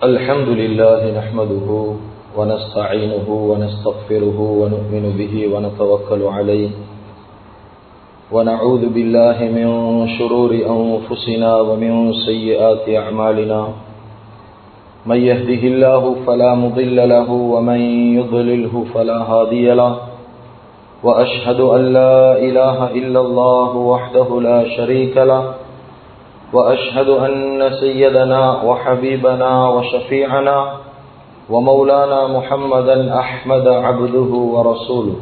الحمد لله نحمده ونستعينه ونستغفره ونؤمن به ونتوكل عليه ونعوذ بالله من شرور أنفسنا ومن سيئات أعمالنا من يهده الله فلا مضل له ومن يضلله فلا هادي له وأشهد أن لا إله إلا الله وحده لا شريك له وأشهد أن سيدنا وحبيبنا وشفيعنا ومولانا محمدا أحمد عبده ورسوله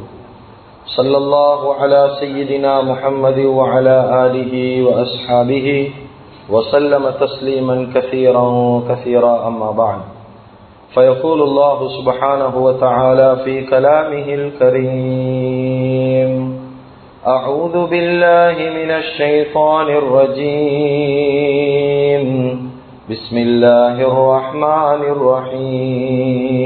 صلى الله على سيدنا محمد وعلى آله وأصحابه وسلم تسليما كثيرا كثيرا أما بعد فيقول الله سبحانه وتعالى في كلامه الكريم أعوذ بالله من الشيطان الرجيم بسم الله الرحمن الرحيم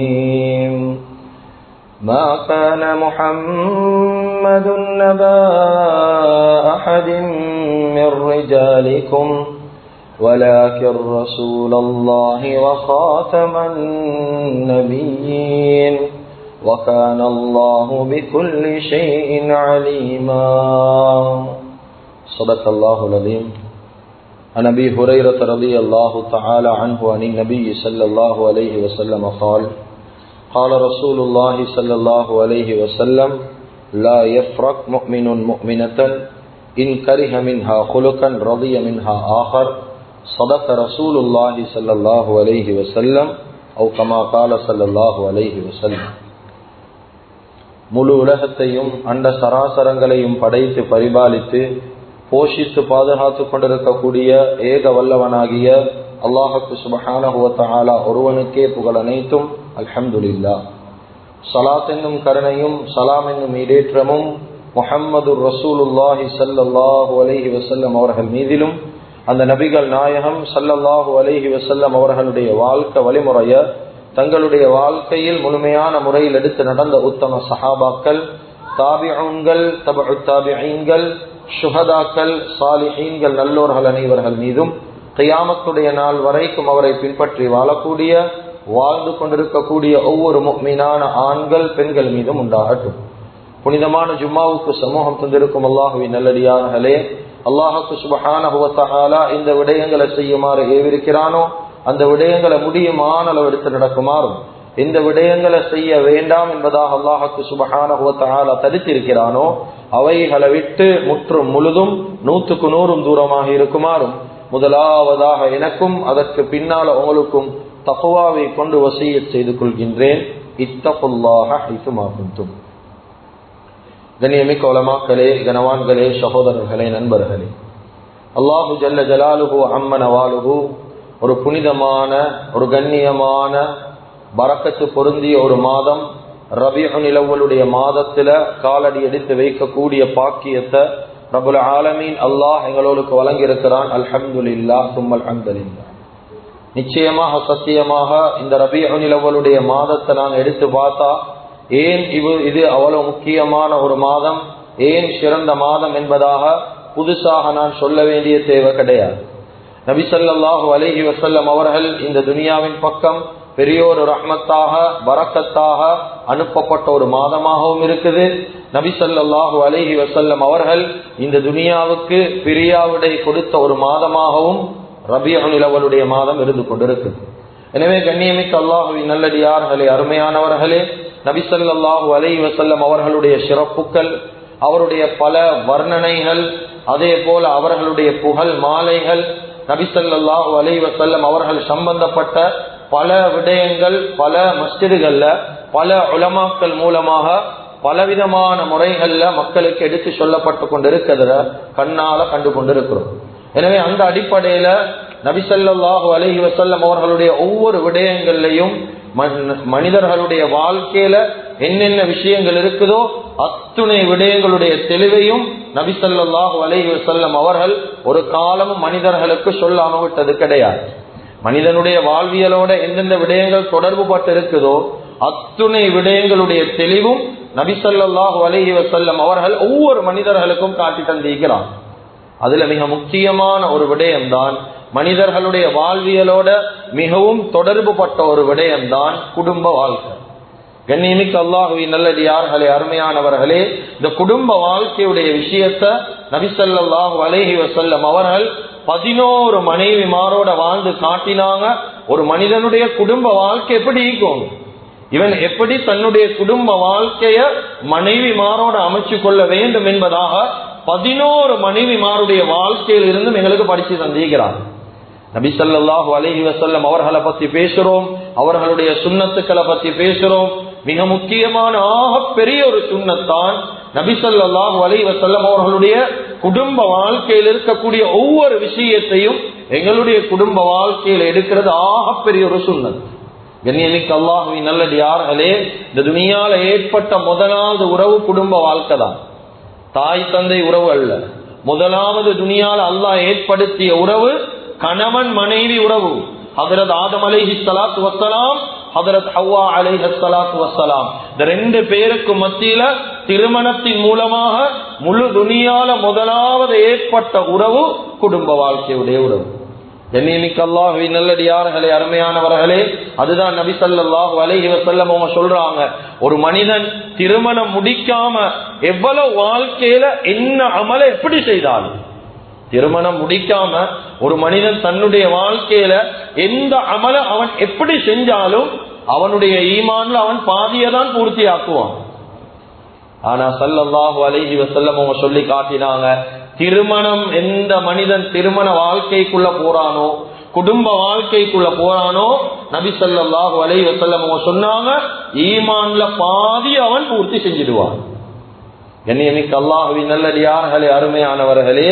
ما كان محمد نبا أحد من رجالكم ولكن رسول الله وخاتم النبيين وكان الله بكل شيء عليما صدق الله العظيم. عن أبي هريرة رضي الله تعالى عنه عن النبي صلى الله عليه وسلم قال قال رسول الله صلى الله عليه وسلم لا يفرق مؤمن مؤمنة إن كره منها خلقا رضي منها آخر صدق رسول الله صلى الله عليه وسلم أو كما قال صلى الله عليه وسلم. முழு உலகத்தையும் அண்ட சராசரங்களையும் படைத்து பரிபாலித்து போஷித்து பாதுகாத்து கொண்டிருக்கக்கூடிய ஏக வல்லவனாகிய அல்லாஹுக்கு சுப்ஹானஹு வ தஆலா ஒருவனுக்கே புகழ் அனைத்தும். அல்ஹம்துலில்லாஹ். ஸலாத் என்னும் கருணையும் சலாம் என்னும் ஈடேற்றமும் முஹம்மது ரசூலுல்லாஹி ஸல்லல்லாஹு அலைஹி வஸல்லம் அவர்கள் மீதிலும் அந்த நபிகள் நாயகம் ஸல்லல்லாஹு அலைஹி வஸல்லம் அவர்களுடைய வாழ்க்கை வழிமுறைய தங்களுடைய வாழ்க்கையில் முழுமையான முறையில் எடுத்து நடந்த உத்தம சஹாபாக்கள், தாபிஊன்கள், தபஉ தாபிஈன்கள், ஷுஹதாக்கள், சாலிஹீன்கள், நல்லோர்கள் அனைவர்கள் மீதும் கியாமத்துடைய நாள் வரைக்கும் அவரை பின்பற்றி வாழக்கூடிய வாழ்ந்து கொண்டிருக்கக்கூடிய ஒவ்வொரு முஃமினான ஆண்கள் பெண்கள் மீதும் உண்டாகட்டும். புனிதமான ஜும்மாவுக்கு சமூகம் தந்திருக்கும் அல்லாஹுவின் நல்லடியார்களே, அல்லாஹுக்கு சுப்ஹானஹு வ தஆலா இந்த விடயங்களை செய்யுமாறு ஏவிருக்கிறானோ அந்த விடயங்களை முடியுமான அளவு எடுத்து நடக்குமாறும், இந்த விடயங்களை செய்ய வேண்டாம் என்பதாக அல்லாஹுக்கு சுப்ஹானஹு வ தஆலா தடுத்திருக்கிறானோ அவைகளை விட்டு முற்றும் முழுதும் 100க்கு 100 தூரமாக இருக்குமாறும் முதலாவதாக எனக்கும் அதற்கு பின்னால உங்களுக்கும் தக்வாவை கொண்டு வசியத் செய்து கொள்கின்றேன். இத்தகுல்லாஹ ஹைதுமா குன்தும். கண்ணியமிக்க உலமாக்களே, கனவான்களே, சகோதரர்களே, நண்பர்களே, அல்லாஹு ஜல்ல ஜலாலுஹு அம்ம நவாலுஹு ஒரு புனிதமான ஒரு கண்ணியமான பரக்கத்து பொருந்திய ஒரு மாதம் ரபீஉல் அவ்வலுடைய மாதத்துல காலடி எடுத்து வைக்கக்கூடிய பாக்கியத்தை ரப்புல் ஆலமீன் அல்லாஹ் எங்களுக்கு வழங்கி இருக்கிறான். அல்ஹம்துலில்லாஹ் சும்மல் ஹம்துலில்லாஹ். நிச்சயமாக சத்தியமாக இந்த ரபீஉல் அவ்வலுடைய மாதத்தை நான் எடுத்து பார்த்தா ஏன் இது அவ்வளவு முக்கியமான ஒரு மாதம், ஏன் சிறந்த மாதம் என்பதாக புதுசாக நான் சொல்ல வேண்டிய தேவை கிடையாது. நபி ஸல்லல்லாஹு அலைஹி வஸல்லம் அவர்கள் இந்த துனியாவின் பக்கம் பெரியோர் ரஹ்மத்தாக பரக்கத்தாக அனுப்பப்பட்ட ஒரு மாதமாகவும் இருக்குது. நபி ஸல்லல்லாஹு அலைஹி வஸல்லம் அவர்கள் இந்த துனியாவுக்கு பிரியாவிடை கொடுத்த ஒரு மாதமாகவும் ரபீஉல் அவ்வலுடைய மாதம் இருந்து கொண்டிருக்குது. எனவே கண்ணியமிக்க அல்லாஹுவின் நல்லடியார்களே, அருமையானவர்களே, நபி ஸல்லல்லாஹு அலைஹி வஸல்லம் அவர்களுடைய சிறப்புக்கள், அவருடைய பல வர்ணனைகள், அதே போல அவர்களுடைய புகழ் மாலைகள், நபி ஸல்லல்லாஹு அலைஹி வஸல்லம் அவர்கள் சம்பந்தப்பட்ட பல விடயங்கள் பல மஸ்ஜிதுகள்ல பல உலமாக்கள் மூலமாக பலவிதமான முறைகள்ல மக்களுக்கு எடுத்து சொல்லப்பட்டு கொண்டிருக்கிறத கண்ணால கண்டு கொண்டிருக்கிறோம். எனவே அந்த அடிப்படையில நபி ஸல்லல்லாஹு அலைஹி வஸல்லம் அவர்களுடைய ஒவ்வொரு விடயங்கள்லையும் மனிதர்களுடைய வாழ்க்கையில என்னென்ன விஷயங்கள் இருக்குதோ அத்துணை விடயங்களுடைய தெளிவையும் நபி ஸல்லல்லாஹு அலைஹி வஸல்லம் அவர்கள் ஒரு காலமும் மனிதர்களுக்கு சொல்லாம விட்டது கிடையாது. மனிதனுடைய வாழ்வியலோட எந்தெந்த விடயங்கள் தொடர்பு பட்டு இருக்குதோ அத்துணை விடயங்களுடைய தெளிவும் நபி ஸல்லல்லாஹு அலைஹி வஸல்லம் அவர்கள் ஒவ்வொரு மனிதர்களுக்கும் காட்டி தந்திருக்கிறார். அதுல மிக முக்கியமான ஒரு விடயம்தான் மனிதர்களுடைய வாழ்வியலோட மிகவும் தொடர்பு பட்ட ஒரு விடயம்தான் குடும்ப வாழ்க்கை. கண்ணியமிக்க அல்லாஹுவின் நல்லடியார்களே, அருமையானவர்களே, இந்த குடும்ப வாழ்க்கையுடைய விஷயத்தை நபி ஸல்லல்லாஹு அலைஹி வஸல்லம் அவர்கள் 11 மனைவிமாரோட வாழ்ந்து காட்டினாங்க. ஒரு மனிதனுடைய குடும்ப வாழ்க்கை எப்படி இருக்கும், இவன் எப்படி தன்னுடைய குடும்ப வாழ்க்கைய மனைவிமாரோட அமைச்சு கொள்ள வேண்டும் என்பதாக 11 மனைவிமாருடைய வாழ்க்கையில் இருந்தும் எங்களுக்கு படிச்சு தந்திருக்கிறார். நபி ஸல்லல்லாஹு அலைஹி வஸல்லம் அவர்களை பத்தி பேசுறோம், அவர்களுடைய சுன்னத்துக்களை பத்தி பேசுறோம். மிக முக்கியமான பெரிய ஒரு சுன்னத்தான் நபி ஸல்லல்லாஹு அலைஹி வஸல்லம் அவர்களுடைய குடும்ப வாழ்க்கையில் இருக்கக்கூடிய ஒவ்வொரு விஷயத்தையும் எங்களுடைய குடும்ப வாழ்க்கையில் எடுக்கிறது பெரிய ஒரு சுன்னத். கண்ணியமிக்க அல்லாஹுவின் நல்லடியார்களே, இந்த துனியால ஏற்பட்ட முதலாவது உறவு குடும்ப வாழ்க்கை தான், தாய் தந்தை உறவு அல்ல. முதலாவது துனியால அல்லாஹ் ஏற்படுத்திய உறவு கணவன் மனைவி உறவு. ஹஜ்ரத் ஆதம் அலைஹிஸ்ஸலாத்து வஸ்ஸலாம், ஹஜ்ரத் ஹவ்வா அலைஹிஸ்ஸலாத்து வஸ்ஸலாம், இந்த 2 பேருக்கு மத்தியில திருமணத்தின் மூலமாக முழு துனியால முதலாவது ஏற்பட்ட உறவு குடும்ப வாழ்க்கையுடைய உறவு. கண்ணியமிக்க அல்லாஹுவின் நல்லடியார்களே, அருமையானவர்களே, அதுதான் நபி ஸல்லல்லாஹு அலைஹி வஸல்லம் அவங்க சொல்றாங்க, ஒரு மனிதன் திருமணம் முடிக்காம எவ்வளவு வாழ்க்கையில என்ன அமல எப்படி செய்தாலும், திருமணம் முடிக்காம ஒரு மனிதன் தன்னுடைய வாழ்க்கையில எந்த அமல அவன் எப்படி செஞ்சாலும் அவனுடைய ஈமான்ல அவன் பாதியதான் பூர்த்தி ஆக்குவான். ஆனா ஸல்லல்லாஹு அலைஹி வஸல்லம் அவங்க சொல்லி காட்டினாங்க, திருமணம் எந்த மனிதன் திருமண வாழ்க்கைக்குள்ள போறானோ, குடும்ப வாழ்க்கைக்குள்ள போறானோ, நபி ஸல்லல்லாஹு அலைஹி வஸல்லம் அவங்க சொன்னாங்க, ஈமான்ல பாதி அவன் பூர்த்தி செஞ்சிடுவான். கண்ணியமிக்க அல்லாஹுவின் நல்லடியார்களே, அருமையானவர்களே,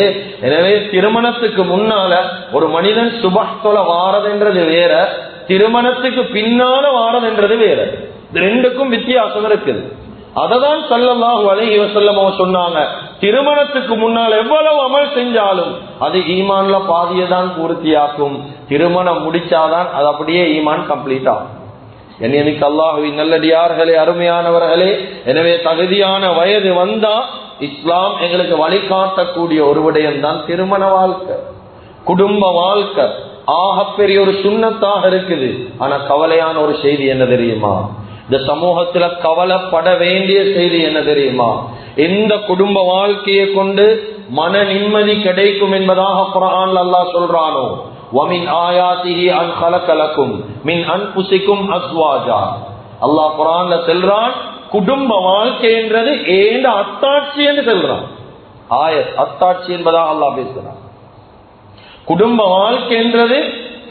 எனவே திருமணத்துக்கு முன்னால ஒரு மனிதன் சுபஹ் தொழ வாரதுன்றது வேற, திருமணத்துக்கு பின்னால வாரதுன்றது வேற. இது 2க்கும் வித்தியாசம் இருக்குது. அததான் ஸல்லல்லாஹு அலைஹி வஸல்லம் சொன்னாங்க, திருமணத்துக்கு முன்னால் எவ்வளவு அமல் செஞ்சாலும் அது ஈமான்ல பாதியதான் பூர்த்தியாக்கும், திருமணம் முடிச்சாதான் அது அப்படியே ஈமான் கம்ப்ளீட் ஆகும். கண்ணியமிக்க அல்லாஹுவின் நல்லடியார்களே, அருமையானவர்களே, எனவே தகுதியான வயது வந்தா இஸ்லாம் எங்களுக்கு வழிகாட்டக்கூடிய ஒரு விடயம் தான் திருமண வாழ்க்கை, குடும்ப வாழ்க்கை. பெரிய ஒரு சுன்னத்தாக இருக்குது. ஆனா கவலையான ஒரு செய்தி என்ன தெரியுமா, இந்த சமூகத்துல கவலைப்பட வேண்டிய செய்தி என்ன தெரியுமா, எந்த குடும்ப வாழ்க்கையை கொண்டு மன நிம்மதி கிடைக்கும் என்பதாக குர்ஆன்ல அல்லாஹ் சொல்றானோ, وَمِنْ آيَاتِهِ أَنْ خَلَقَ لَكُمْ مِنْ أَنْفُسِكُمْ أَزْوَاجًا. அல்லாஹ் குர்ஆன்ல சொல்றான், குடும்ப வாழ்க்கை என்றது ஏண்ட அத்தாட்சி என்று சொல்றான். ஆயத் அத்தாட்சி என்பதாக அல்லாஹ் பேசுறான். குடும்ப வாழ்க்கை என்றது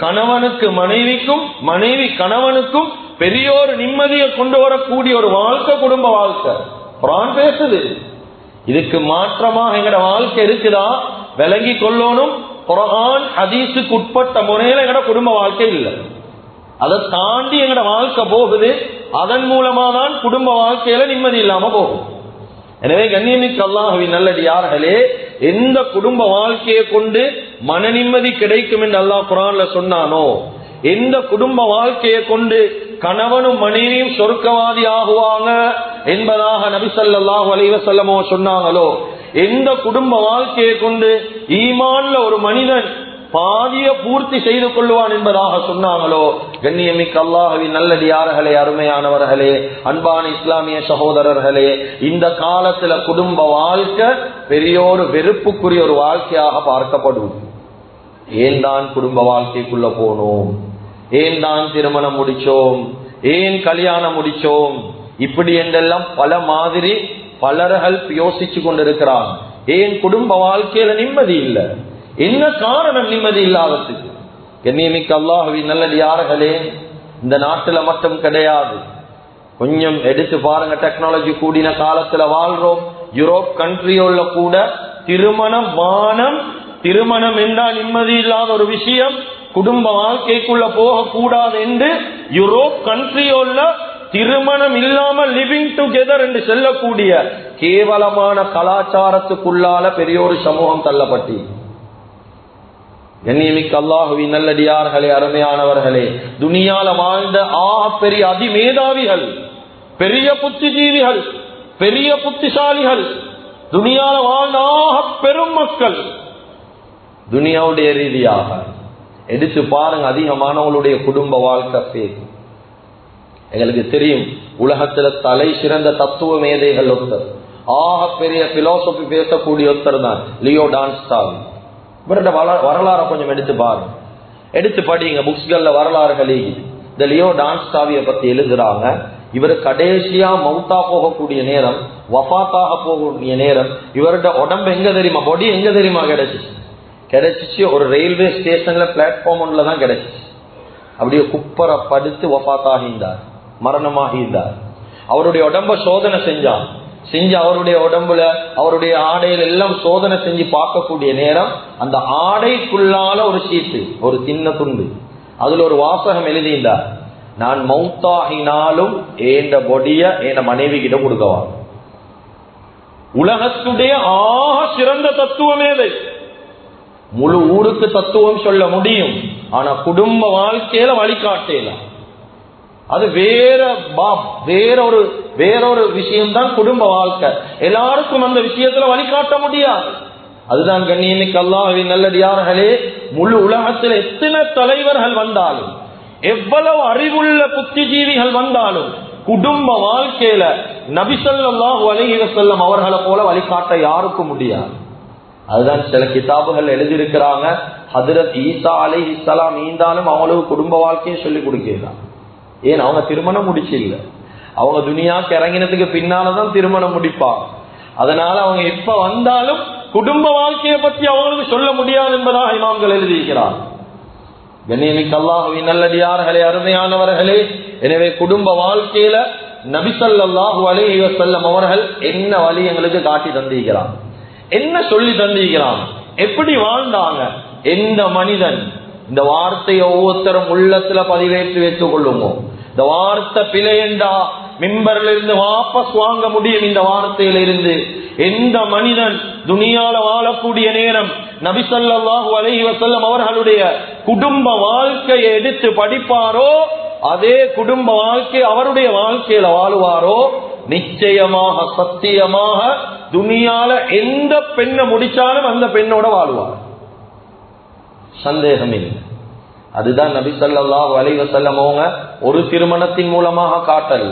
கணவனுக்கு மனைவிக்கும், மனைவி கணவனுக்கும் பெரியோரு நிம்மதியை கொண்டு வரக்கூடிய ஒரு வாழ்க்கை குடும்ப வாழ்க்கை. குர்ஆன் பேசுது. இதுக்கு மாற்றமாக எங்கட வாழ்க்கை இருக்குதா விளங்கி கொள்ளணும். குர்ஆன் ஹதீஸுக்கு உட்பட்ட முறையில எங்கட குடும்ப வாழ்க்கை இல்லை, அதை தாண்டி எங்கட வாழ்க்கை போகுது. அதன் மூலமா தான் குடும்ப வாழ்க்கையில நிம்மதி இல்லாம போகும். எனவே கண்ணியமிக்க அல்லாஹ்வின் நல்லடியார்களே, எந்த குடும்ப வாழ்க்கையை கொண்டு மன நிம்மதி கிடைக்கும் என்று அல்லாஹ் குர்ஆன்ல சொன்னானோ, எந்த குடும்ப வாழ்க்கையை கொண்டு கணவனும் மனைவியும் சொர்க்கவாதி ஆகுவாங்க என்பதாக நபி ஸல்லல்லாஹு அலைஹி வஸல்லம் சொன்னாங்களோ, எந்த குடும்ப வாழ்க்கையை கொண்டு ஈமான்ல ஒரு மனிதன் பாதிய பூர்த்தி செய்து கொள்வான் என்பதாக சொன்னாங்களோ, கண்ணியமிக்க அல்லாஹ்வின் நல்லடியார்களே, அருமையானவர்களே, அன்பான இஸ்லாமிய சகோதரர்களே, இந்த காலத்துல குடும்ப வாழ்க்கை பெரியோரு வெறுப்புக்குரிய ஒரு வாழ்க்கையாக பார்க்கப்படும். ஏன் தான் குடும்ப வாழ்க்கைக்குள்ள போனோம், ஏன் தான் திருமணம் முடிச்சோம், ஏன் கல்யாணம் முடிச்சோம், இப்படி என்றெல்லாம் பல மாதிரி பலர்கள் யோசிச்சு கொண்டிருக்கிறாங்க. ஏன் குடும்ப வாழ்க்கையில நிம்மதி இல்லை, என்ன காரணம் நிம்மதி இல்லாததுக்கு? கண்ணியமிக்க அல்லாஹ்வின் நல்லடியார்களே, இந்த நாட்டுல மட்டும் கிடையாது, கொஞ்சம் எடுத்து பாருங்க, டெக்னாலஜி கூடின காலத்துல வாழ்றோம். யூரோப் கண்ட்ரியோல கூட திருமணம் வானம், திருமணம் என்றால் நிம்மதி இல்லாத ஒரு விஷயம், குடும்ப வாழ்க்கைக்குள்ள போக கூடாது என்று யூரோப் கண்ட்ரியோல திருமணம் இல்லாமல் லிவிங் டுகெதர் என்று சொல்லக்கூடிய கேவலமான கலாச்சாரத்துக்குள்ளால பெரியோரு சமூகம் தள்ளப்பட்டி. கண்ணியமிக்க அல்லாஹ்வின் நல்லடியார்களே, அருமையானவர்களே, துனியால வாழ்ந்த பெரிய அதிமேதாவிகள், பெரிய புத்திஜீவிகள், பெரிய புத்திசாலிகள், துனியால வாழ்ந்த பெரும் மக்கள் துனியாவுடைய ரீதியாக எடுத்து பாருங்க, அதிகமானவங்களுடைய குடும்ப வாழ்க்கை பேர். எங்களுக்கு தெரியும், உலகத்துல தலை சிறந்த தத்துவ மேதைகள் ஒருத்தர், ஆக பெரிய பிலோசபி பேசக்கூடிய ஒருத்தர் தான் லியோ டால்ஸ்டாய். இவருடைய வரலாறை கொஞ்சம் எடுத்து பாருங்க, எடுத்து படிங்க. புக்ஸ்கள்ல வரலாறுகளே இந்த லியோ டால்ஸ்டாயை பத்தி எழுதுறாங்க. இவர் கடைசியா மௌத்தா போகக்கூடிய நேரம், வஃபாத்தாக போகக்கூடிய நேரம், இவருடைய உடம்பு எங்க தெரியுமா, பாடி எங்க தெரியுமா கிடைச்சிச்சு? ஒரு ரயில்வே ஸ்டேஷன்ல பிளாட்ஃபார்ம் ஒன்றுல தான் கிடைச்சிச்சு. அப்படியே குப்பரை படுத்து வஃபாத்தாகின்றார், மரணமாகின்றார். அவருடைய உடம்ப சோதனை செஞ்சு அவருடைய உடம்புல அவருடைய ஆடையில எல்லாம் சோதனை செஞ்சு பார்க்கக்கூடிய நேரம், அந்த ஆடைக்குள்ளால ஒரு சீட்டு, ஒரு சின்ன துண்டு, அதுல ஒரு வாசகம் எழுதியிருந்தார், நான் மௌத்தாகினாலும் ஏண்ட பொடிய என் மனைவி கிட்ட கொடுக்கவா. உலகத்துடைய ஆக சிறந்த தத்துவமேதை. முழு ஊருக்கு தத்துவம் சொல்ல முடியும், ஆனா குடும்ப வாழ்க்கையில வழிகாட்டலாம். அது வேறொரு விஷயம்தான் குடும்ப வாழ்க்கை. எல்லாருக்கும் அந்த விஷயத்துல வழிகாட்ட முடியாது. அதுதான் கண்ணியமிக்க அல்லாஹ்வின் நல்லடியார்களே, முழு உலகத்தில் எத்தனை தலைவர்கள் வந்தாலும், எவ்வளவு அறிவுள்ள புத்திஜீவிகள் வந்தாலும், குடும்ப வாழ்க்கையில நபி ஸல்லல்லாஹு அலைஹி வஸல்லம் அவர்களை போல வழிகாட்ட யாருக்கும் முடியாது. அதுதான் சில கிதாபுகள் எழுதியிருக்கிறாங்க, ஹஜ்ரத் ஈசா அலைஹிஸ்ஸலாம் ஈந்தாலும் அவங்களுக்கு குடும்ப வாழ்க்கையை சொல்லி கொடுக்கிறாங்க. ஏன், அவங்க திருமணம் முடிச்சு இல்ல, அவங்க துனியாக்கு இறங்கினதுக்கு பின்னாலதான் திருமணம் முடிப்பாங்க. அதனால அவங்க எப்ப வந்தாலும் குடும்ப வாழ்க்கையை பற்றி அவங்களுக்கு சொல்ல முடியாது என்பதாக இமாம்கள் எழுதியிருக்கிறார். கண்ணியமிக்க அல்லாஹ்வின் நல்லடியார்களே, அருமையானவர்களே, எனவே குடும்ப வாழ்க்கையில நபி ஸல்லல்லாஹு அலைஹி வஸல்லம் அவர்கள் என்ன வழி எங்களுக்கு காட்டி தந்திருக்கிறார், என்ன சொல்லி தந்திருக்கிறான், எப்படி வாழ்ந்தாங்க. எந்த மனிதன் இந்த வார்த்தையை ஒவ்வொருத்தரும் உள்ளத்துல பதிவேற்றி வைத்துக் கொள்ளுமோ, இந்த வார்த்தை பிழையண்டா மிம்பர்ல இருந்து வாபஸ் வாங்க முடியும். இந்த வார்த்தையில இருந்து எந்த மனிதன் துனியால வாழக்கூடிய நேரம் நபி ஸல்லல்லாஹு அலைஹி வஸல்லம் அவர்களுடைய குடும்ப வாழ்க்கையை எடுத்து படிப்பாரோ, அதே குடும்ப வாழ்க்கை அவருடைய வாழ்க்கையில வாழுவாரோ, நிச்சயமாக சத்தியமாக துனியால எந்த பெண்ணை முடிச்சாலும் அந்த பெண்ணோட வாழுவார், சந்தேகம் இல்லை. அதுதான் நபி ஸல்லல்லாஹு அலைஹி வஸல்லம் அவங்க ஒரு திருமணத்தின் மூலமாக காட்டல,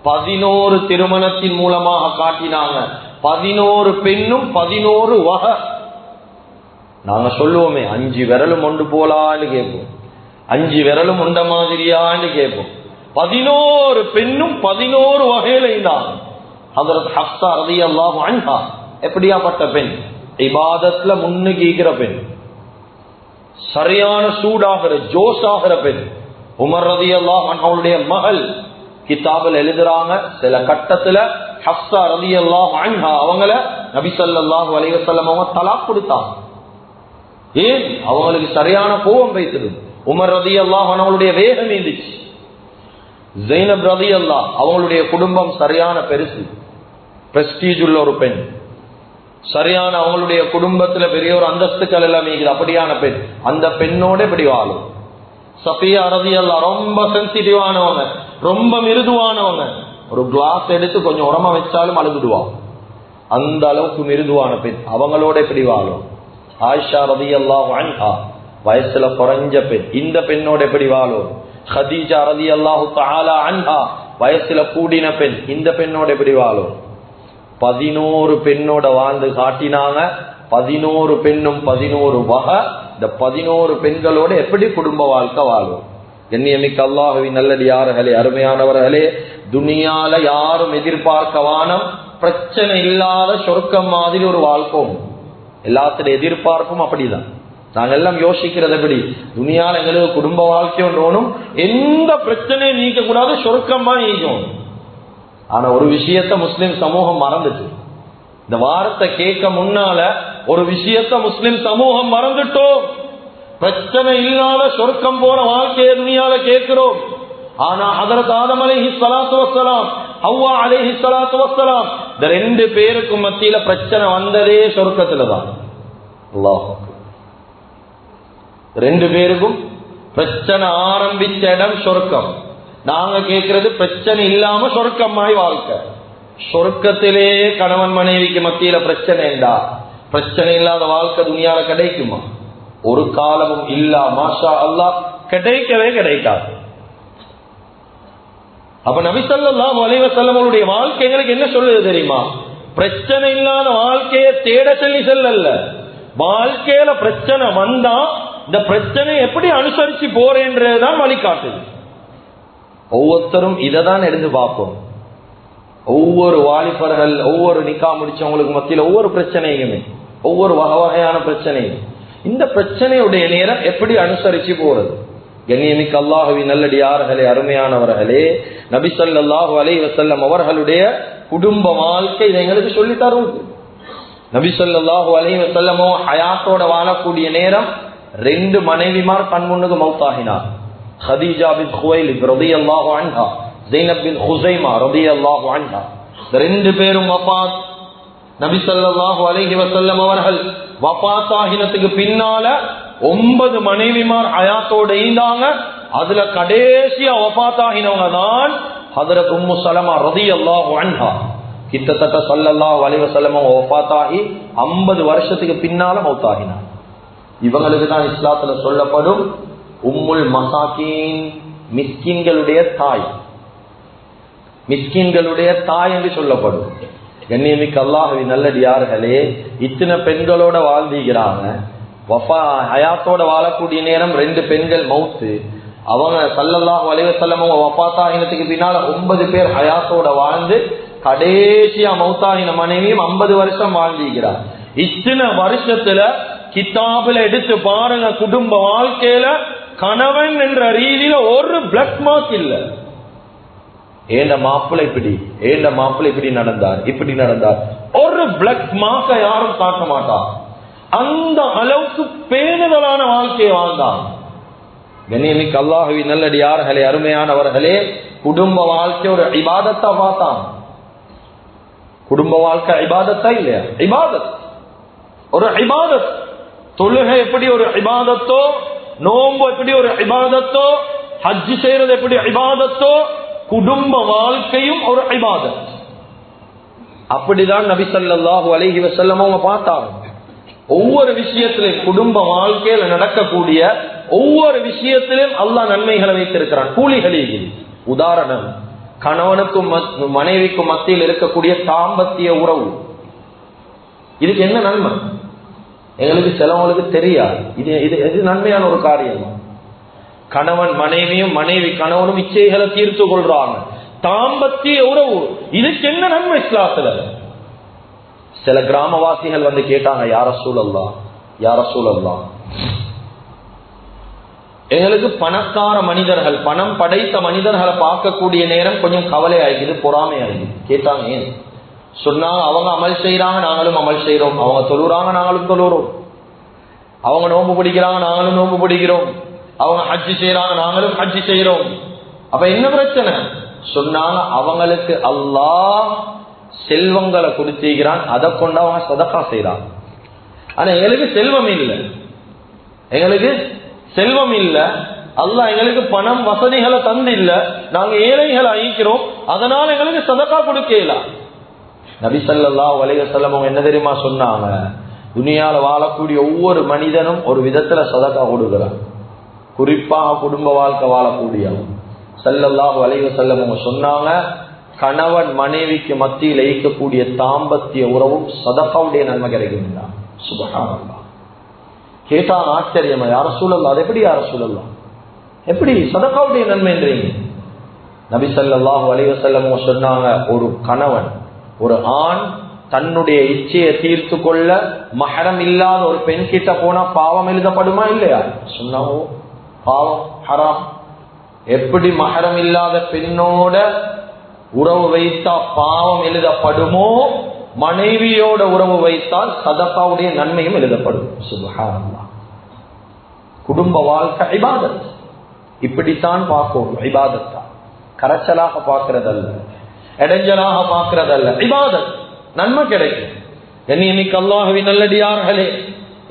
11 திருமணத்தின் மூலமாக காட்டினாங்க. 11 பெண்ணும் 11 வகை. நாங்க சொல்லுவோமே 5 விரலும் ஒன்று போலான்னு கேட்போம், 5 விரலும் உண்ட மாதிரியான்னு கேட்போம். 11 பெண்ணும் 11 வகையில இருந்தாங்க. ஹஜ்ரத் ஹஃப்ஸா ரலியல்லாஹு அன்ஹா எப்படியாப்பட்ட பெண், இபாதத்ல முன்னுக்கு ஈக்கிற பெண், சரியான சூடாகிற ஜோஷ் ஆகிற பெண். உமர் ரலியல்லாஹு அன்ஹுடைய மகள். கிதாபில் எழுதுறாங்க, சில கட்டத்துல ஹஃப்ஸா ரலியல்லாஹு அன்ஹா அவங்கள நபி ஸல்லல்லாஹு அலைஹி வஸல்லம் அவங்க தலாக் கொடுத்தாங்க. ஏன், அவங்களுக்கு சரியான கோபம் வைத்தது. உமர் ரலியல்லாஹு அன்ஹுடைய வேகம் இருந்துச்சு. ஸைனப் ரலியல்லாஹு அவங்களுடைய குடும்பம் சரியான பெருசு, பிரஸ்டீஜ் உள்ள ஒரு பெண், சரியான அவங்களுடைய குடும்பத்துல பெரிய ஒரு அந்தஸ்துக்கள் எல்லாம் இருக்குது. அப்படியான பெண், அந்த பெண்ணோட இப்படி வாழும். சஃபியா ரலியல்லாஹு ரொம்ப சென்சிட்டிவானவங்க, ரொம்ப மிருதுவானவங்க. ஒரு கிளாஸ் எடுத்து கொஞ்சம் உரமா வச்சாலும் அழுதுடுவாங்க, அந்த அளவுக்கு மிருதுவான பெண். அவங்களோட இப்படி வாழும். ஆயிஷா ரலியல்லாஹு அன்ஹா வயசுல குறைஞ்ச பெண், இந்த பெண்ணோட எப்படி வாழும். ஹதீஜா ரலியல்லாஹு தஆலா அன்ஹா வயசுல கூடின பெண், இந்த பெண்ணோட எப்படி வாழும். 11 பெண்ணோட வாழ்ந்து காட்டினாங்க. 11 பெண்ணும் 11 வகை. இந்த 11 பெண்களோட எப்படி குடும்ப வாழ்க்கை வாழும். கண்ணியமிக்க அல்லாஹ்வின் நல்லடியார்களே, அருமையானவர்களே, துனியால யாரும் எதிர்பார்க்கவானம் பிரச்சனை இல்லாத சொர்க்கம் மாதிரி ஒரு வாழ்க்கை. எல்லாத்துடைய எதிர்பார்ப்பும் அப்படிதான். நாங்க எல்லாம் யோசிக்கிறது எப்படி, துனியால எங்களுக்கு குடும்ப வாழ்க்கை ஒன்றும் எந்த பிரச்சனையும் நீக்க கூடாது, சொர்க்கமா நீக்கும். ஆனா ஒரு விஷயத்த முஸ்லிம் சமூகம் மறந்துட்டு, இந்த வார்த்தை கேட்க முன்னால ஒரு விஷயத்த முஸ்லிம் சமூகம் மறந்துட்டோம். பிரச்சனை இல்லாத சொர்க்கம் போற வாழ்க்கையை துனியால கேட்கிறோம். ஆனா ஹஜ்ரத் ஆதம் அலைஹிஸ்ஸலாத்து வஸ்ஸலாம், ஹவ்வா அலைஹிஸ்ஸலாத்து வஸ்ஸலாம், இந்த 2 பேருக்கும் மத்தியில பிரச்சனை வந்ததே சொர்க்கத்துலதான். அல்லாஹ், 2 பேருக்கும் பிரச்சனை ஆரம்பிச்ச இடம் சொர்க்கம். நாங்க கேட்கிறது பிரச்சனை இல்லாம சொர்க்கமாய் வாழ்க்கை. சொர்க்கத்திலே கணவன் மனைவிக்கு மத்தியில பிரச்சனை என்றா, பிரச்சனை இல்லாத வாழ்க்கை துனியால கிடைக்குமா? ஒரு காலமும் இல்லா மாஷா அல்லாஹ் கிடைக்கவே கிடைக்காது. அப்ப நபி ஸல்லல்லாஹு அலைஹி வஸல்லம் அவருடைய வாழ்க்கை எங்களுக்கு என்ன சொல்லுது தெரியுமா? பிரச்சனை இல்லாத வாழ்க்கையை தேட சொல்லி செல்லல்ல, வாழ்க்கையில பிரச்சனை வந்தா இந்த பிரச்சனை எப்படி அனுசரிச்சு போறேன்றதுதான் வழிகாட்டுது. ஒவ்வொருத்தரும் இதை தான் எடுத்து பார்ப்போம். ஒவ்வொரு வாலிபர்கள், ஒவ்வொரு நிக்கா முடிச்சவங்களுக்கு மத்தியில் ஒவ்வொரு பிரச்சனையுமே, ஒவ்வொரு வகையான பிரச்சனையும், இந்த பிரச்சனையுடைய நேரம் எப்படி அனுசரிச்சு போறது? கண்ணியமிக்க அல்லாஹுவின் நல்லடியார்களே, அருமையானவர்களே, நபி ஸல்லல்லாஹு அலைஹி வஸல்லம் அவர்களுடைய குடும்ப வாழ்க்கை இதை எங்களுக்கு சொல்லி தரும். நபி ஸல்லல்லாஹு அலைஹி வஸல்லம் ஹயாத்தோட வாழக்கூடிய நேரம் 2 மனைவிமார் கண் முன்னுக்கு மௌத்தாகினார். ஹதீஜா பின் குவைலித் ரலியல்லாஹு அன்ஹா, ஸைனப் பின் ஹுஸைமா ரலியல்லாஹு அன்ஹா, 2 பேரும் வஃபாத். நபி ஸல்லல்லாஹு அலைஹி வஸல்லம் அவர்கள் வஃபாத் ஆகினத்துக்கு பின்னால 9 மனைவிமார் ஹயாத்தோட இருந்தாங்க. அதுல கடைசியா வஃபாத் ஆகினவங்க தான் ஹஜ்ரத் உம்மு ஸலமா ரலியல்லாஹு அன்ஹா. கிட்டத்தட்ட ஸல்லல்லாஹு அலைஹி வஸல்லம் வஃபாத் ஆகி 50 வருஷத்துக்கு பின்னால மௌத்தாகினார். இவங்களுக்கு தான் இஸ்லாத்துல சொல்லப்படும் உம்முல் மசாகீன், மிஸ்கின்களுடைய தாய், மிஸ்கின்களுடைய தாய் என்று சொல்லப்படும். கண்ணியமிக்க அல்லாஹ்வின் நல்லடியார்களே, இத்தனை பெண்களோட வாழ்ந்துகிறாங்க. ஹயாத்தோட வாழக்கூடிய நேரம் 2 பெண்கள் மௌத்து. அவங்க ஸல்லல்லாஹு அலைஹி வஸல்லம் வஃபாத்தாகினத்துக்கு பின்னால 9 பேர் ஹயாத்தோட வாழ்ந்து கடைசியா மௌத்தாகின மனைவியும் 50 வருஷம் வாழ்ந்துகிறார். இத்தனை வருஷத்துல கிதாபுல எடுத்து பாருங்க, குடும்ப வாழ்க்கையில கணவன் என்ற ரீதியில ஒரு பிளக் மார்க் இல்ல. ஏண்ட மாப்பிள்ளை இப்படி நடந்தார், இப்படி நடந்தார், ஒரு பிளக் மார்க்க யாரும் காட்ட மாட்டார். அந்த அளவுக்கு பேணுதலான வாழ்க்கையை வாழ்ந்தான். கண்ணியமிக்க அல்லாஹ்வின் நல்லடியார்களே, அருமையானவர்களே, குடும்ப வாழ்க்கை ஒரு இபாதத்தா பார்த்தான். குடும்ப வாழ்க்கை இபாதத்தா இல்லையா? இபாதத், ஒரு இபாதத். தொழுகை எப்படி ஒரு இபாதத்தோ, நோன்பு எப்படி ஒரு இபாதத்தோ, ஹஜ் செய்யறது எப்படி இபாதத்தோ, குடும்ப வாழ்க்கையும் ஒரு இபாதத். அப்படிதான் நபி ஸல்லல்லாஹு அலைஹி வஸல்லம் அவங்க பார்த்தாங்க. ஒவ்வொரு விஷயத்திலும் குடும்ப வாழ்க்கையில நடக்கக்கூடிய ஒவ்வொரு விஷயத்திலும் அல்லாஹ் நன்மைகளை வைத்திருக்கிறான், கூலிகளில். உதாரணம், கணவனுக்கும் மனைவிக்கும் மத்தியில் இருக்கக்கூடிய தாம்பத்திய உறவு. இதுக்கு என்ன நன்மை எங்களுக்கு சிலவங்களுக்கு தெரியாது. இது நன்மையான ஒரு காரியம். கணவன் மனைவியும், மனைவி கணவனும் இச்சைகளை தீர்த்து கொள்றாங்க, தாம்பத்திய உறவு. இதுக்கு என்ன நன்மை இஸ்லாத்துல? சில கிராமவாசிகள் வந்து கேட்டாங்க, யா ரசூலல்லாஹ், யா ரசூலல்லாஹ், எங்களுக்கு பணக்கார மனிதர்கள், பணம் படைத்த மனிதர்களை பார்க்கக்கூடிய நேரம் கொஞ்சம் கவலை ஆகிக்குது, பொறாமை ஆகிக்குது. கேட்டாங்க ஏன்? சொன்னாங்க, அவங்க அமல் செய்யறாங்க, நாங்களும் அமல் செய்யறோம். அவங்க தொழுறாங்க, நாங்களும் தொழுறோம். அவங்க நோன்பு பிடிக்கிறாங்க, நாங்களும் நோன்பு பிடிக்கிறோம். அவங்க ஹஜ்ஜி செய்யறாங்க, நாங்களும் ஹஜ்ஜி செய்யறோம். அப்ப என்ன பிரச்சனை? சொன்னாங்க, அவங்களுக்கு அல்லாஹ் செல்வங்களை கொடுத்திருக்கிறான், அதை கொண்டு அவங்க சதகா செய்யறாங்க. ஆனா எங்களுக்கு செல்வம் இல்லை, எங்களுக்கு செல்வம் இல்ல, அல்லாஹ் எங்களுக்கு பணம் வசதிகளை தந்து இல்ல, நாங்க ஏழைகளை அழிக்கிறோம், அதனால எங்களுக்கு சதகா கொடுக்கல. நபி ஸல்லல்லாஹு அலைஹி வஸல்லம் என்ன தெரியுமா சொன்னாங்க? துனியால வாழக்கூடிய ஒவ்வொரு மனிதனும் ஒரு விதத்துல சதகா கொடுக்கிறான், குறிப்பாக குடும்ப வாழ்க்கை வாழக்கூடிய ஸல்லல்லாஹு அலைஹி வஸல்லம் சொன்னாங்க, கணவன் மனைவிக்கு மத்தியில் இருக்கக்கூடிய தாம்பத்திய உறவும் சதகாவுடைய நன்மை கிடைக்கும். சுப்ஹானல்லாஹ். கேட்டான் ஆச்சரியமா, யார ரசூலல்லாஹ், அது எப்படி யார ரசூலல்லாஹ், எப்படி சதகாவுடைய நன்மைன்றீங்க? நபி ஸல்லல்லாஹு அலைஹி வஸல்லம் சொன்னாங்க, ஒரு கணவன், ஒரு ஆண் தன்னுடைய இச்சையை தீர்த்து கொள்ள மஹரம் இல்லாத ஒரு பெண் கிட்ட போனா பாவம் எழுதப்படுமா இல்லையா? சொன்னாங்க, பாவம், ஹராம். எப்படி மஹரம் இல்லாத பெண்ணோட உறவு வைத்தா பாவம் எழுதப்படுமோ, மனைவியோட உறவு வைத்தால் சதகாவுடைய நன்மையும் எழுதப்படும். சுப்ஹானல்லாஹ். குடும்ப வாழ்க்கை இபாதத். இப்படித்தான் பார்க்கணும். இபாதத்தா கரைச்சலாக பார்க்கிறதல்ல, இடைஞ்சலாக பார்க்கிறதல்ல, இபாதத். நன்மை கிடைக்கும். கண்ணியமிக்க அல்லாஹ்வின் நல்லடியார்களே,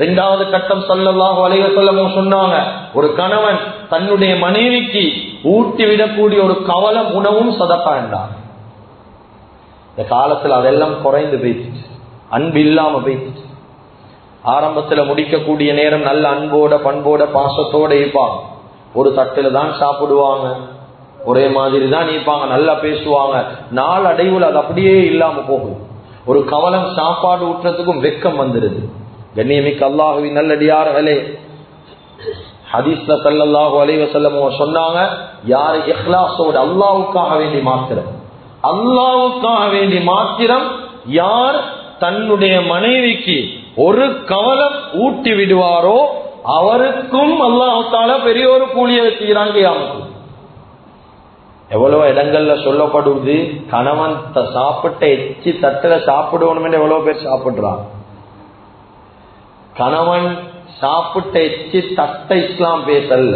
2வது கட்டம் ஸல்லல்லாஹு அலைஹி வஸல்லம் சொன்னாங்க, ஒரு கணவன் தன்னுடைய மனைவிக்கு ஊட்டி விடக்கூடிய ஒரு கவலம் உணவும் சதகா என்றார். இந்த காலத்தில் அதெல்லாம் குறைந்து போயிடுச்சு, அன்பு இல்லாம போயிடுச்சு. ஆரம்பத்துல முடிக்கக்கூடிய நேரம் நல்ல அன்போட பண்போட பாசத்தோட இருப்பாங்க. ஒரு தட்டுல தான் சாப்பிடுவாங்க, ஒரே மாதிரி தான் இருப்பாங்க, நல்லா பேசுவாங்க. நாள் அடைவுல அது அப்படியே இல்லாம போகும். ஒரு கவலம் சாப்பாடு ஊற்றத்துக்கும் வெக்கம் வந்துருது. கண்ணியமிக்க அல்லாஹுவின் நல்லடியார்களே, ஹதீஸ்ல ஸல்லல்லாஹு அலைஹி வஸல்லம் சொன்னாங்க, யார் இஹ்லாஸோட அல்லாஹ்வுக்காக வேண்டி மாத்திரம் யார் தன்னுடைய மனைவிக்கு ஒரு கவலம் ஊட்டி விடுவாரோ அவருக்கும் அல்லாஹ் தஆலா பெரிய ஒரு கூலியை வச்சுக்கிறாங்க. எவ்வளவு இடங்கள்ல சொல்லப்படுவது, கணவன் சாப்பிட்ட எச்சி தட்டுல சாப்பிடணும் என்று எவ்வளவு பேர் சாப்பிடுறாங்க. கணவன் சாப்பிட்ட எச்சி தட்டை இஸ்லாம் பேசல்ல.